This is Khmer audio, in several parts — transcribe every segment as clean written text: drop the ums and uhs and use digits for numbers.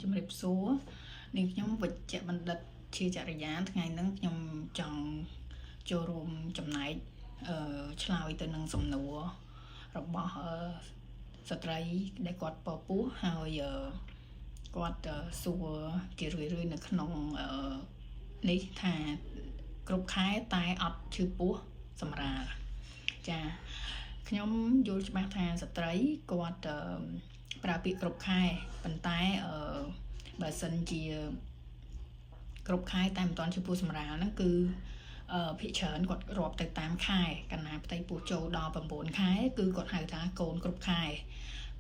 ជំរាបសួរនាងខ្ញុំវិជ្ជបណ្ឌិតជាចរិយាថ្ងៃហ្នឹងខ្ញុំចង់ចូលរួមចំណែកឆ្លើយទៅនឹងសំណួររបស់ស្ត្រីដែលគាត់ពពោះហើយគាត់សួរជារឿយៗនៅក្នុងនេះថាគ្រប់ខែតែអត់ឈឺពោះសម្រាលចាខ្ញុំយល់ច្បាស់ថាស្ត្រីគាត់ប្រើពាក្យគ្រប់ខែប៉ុន្តែបើសិនជាគ្រប់ខែតែមិនទាន់ឈឺពោះសម្រាលហ្នឹងគឺភាគច្រើនគាត់រាប់ទៅតាមខែកាលណាផ្ទៃពោះចូលដល់9ខែគឺគាត់ហៅថាកូនគ្រប់ខែ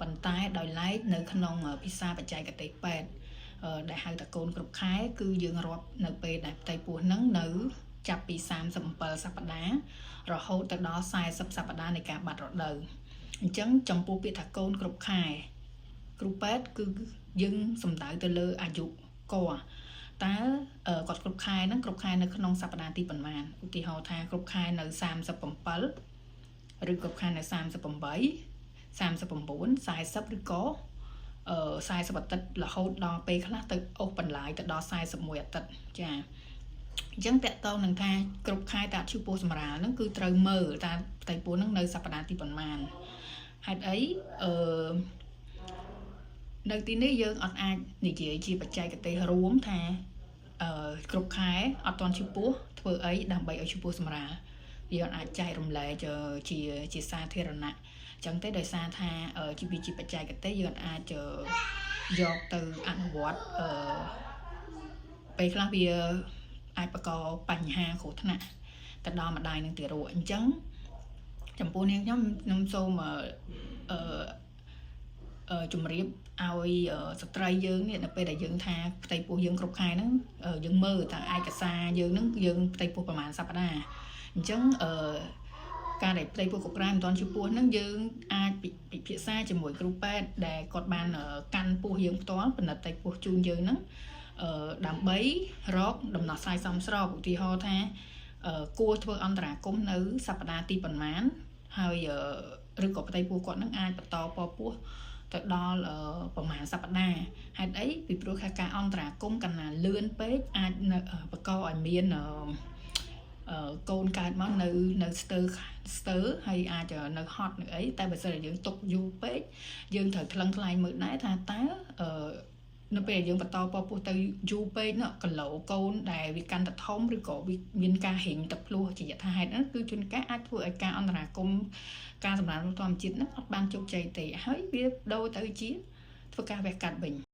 ប៉ុន្តែដោយឡែកនៅក្នុងភាសាបច្ចេកទេសពេទ្យដែលហៅថាកូនគ្រប់ខែគឺយើងរាប់នៅពេលដែលផ្ទៃពោះហ្នឹងនៅចាប់ពី37សប្តាហ៍រហូតទៅដល់40សប្តាហ៍នៃការបាត់រដូវអញ្ចឹងចំពោះពាក្យថាកូនគ្រប់ខែគ្រូពេទ្យគឺយើងសំដៅទៅលើអាយុគាត់តើគាត់គ្រប់ខែហ្នឹងគ្រប់ខែនៅក្នុងសប្តាហ៍ទីប៉ុន្មានឧទាហរណ៍ថាគ្រប់ខែនៅ37ឬគ្រប់ខែនៅ38 39 40ឬក៏40អាទិត្យរហូតដល់ពេលខ្លះទៅអូសបន្លាយទៅដល់41អាទិត្យចាអញ្ចឹងតកតងនឹងថាគ្រប់ខែតើឈឺពោះសម្រាលហ្នឹងគឺត្រូវមើលតើផ្ទៃពោះហ្នឹងនៅសប្តាហ៍ទីប៉ុន្មានហេតុអីនៅទីនេះយើងអត់អាចនិយាយជាបច្ចេកទេសរួមថាគ្រប់ខែអត់ទាន់ឈឺពោះធ្វើអីដើម្បីឲ្យឈឺពោះសម្រាលយើងអាចចែករំលែកជាសាធារណៈអញ្ចឹងទេដោយសារថាជាបច្ចេកទេសយើងអាចយកទៅអនុវត្តពេលខ្លះវាអាចបង្កបញ្ហាគ្រោះថ្នាក់ទៅដល់ម្ដាយនិងទារកអញ្ចឹងចំពោះនាងខ្ញុំសូមជំរាបឲ្យស្ត្រីយើងនេះនៅពេលដែលយើងថាផ្ទៃពោះយើងគ្រប់ខែហ្នឹងយើងមើលថាឯកសារយើងហ្នឹងយើងផ្ទៃពោះប្រហែលសប្តាហ៍អញ្ចឹងការដែលផ្ទៃពោះគ្រប់ខែមិនទាន់ឈឺពោះហ្នឹងយើងអាចពិភាក្សាជាមួយគ្រូពេទ្យដែលគាត់បានកាន់ពោះយើងផ្ទាល់ពិនិត្យផ្ទៃពោះជូនយើងហ្នឹងដើម្បីរកដំណោះស្រាយសមស្របឧទាហរណ៍ថាគួរធ្វើអន្តរាគមន៍នៅសប្តាហ៍ទីប៉ុន្មានហើយឬក៏ផ្ទៃពោះគាត់នឹងអាចបន្តពពោះទៅដល់ប្រហែលសប្តាហ៍ហេតុអីពីព្រោះការអន្តរាគមន៍កណ្ណាលឿនពេកអាចបង្កឲ្យមានកូនកើតមកនៅស្ទើហើយអាចនៅហត់នៅអីតែបើសិនជាយើងទុកយូរពេកយើងត្រូវថ្លឹងថ្លែងមើលដែរថាតើនៅពេលយើងបន្តពពោះទៅយូរពេកនោះគីឡូកូនដែលវាកាន់តែធំឬក៏វាមានការហិញទឹកភ្លោះជាយថាហេតុហ្នឹងគឺជួនកាលអាចធ្វើឲ្យការអន្តរាគមន៍ការសម្រាលធម្មជាតិហ្នឹងអត់បានជោគជ័យទេហើយវាដូរទៅជាធ្វើការវះកាត់វិញ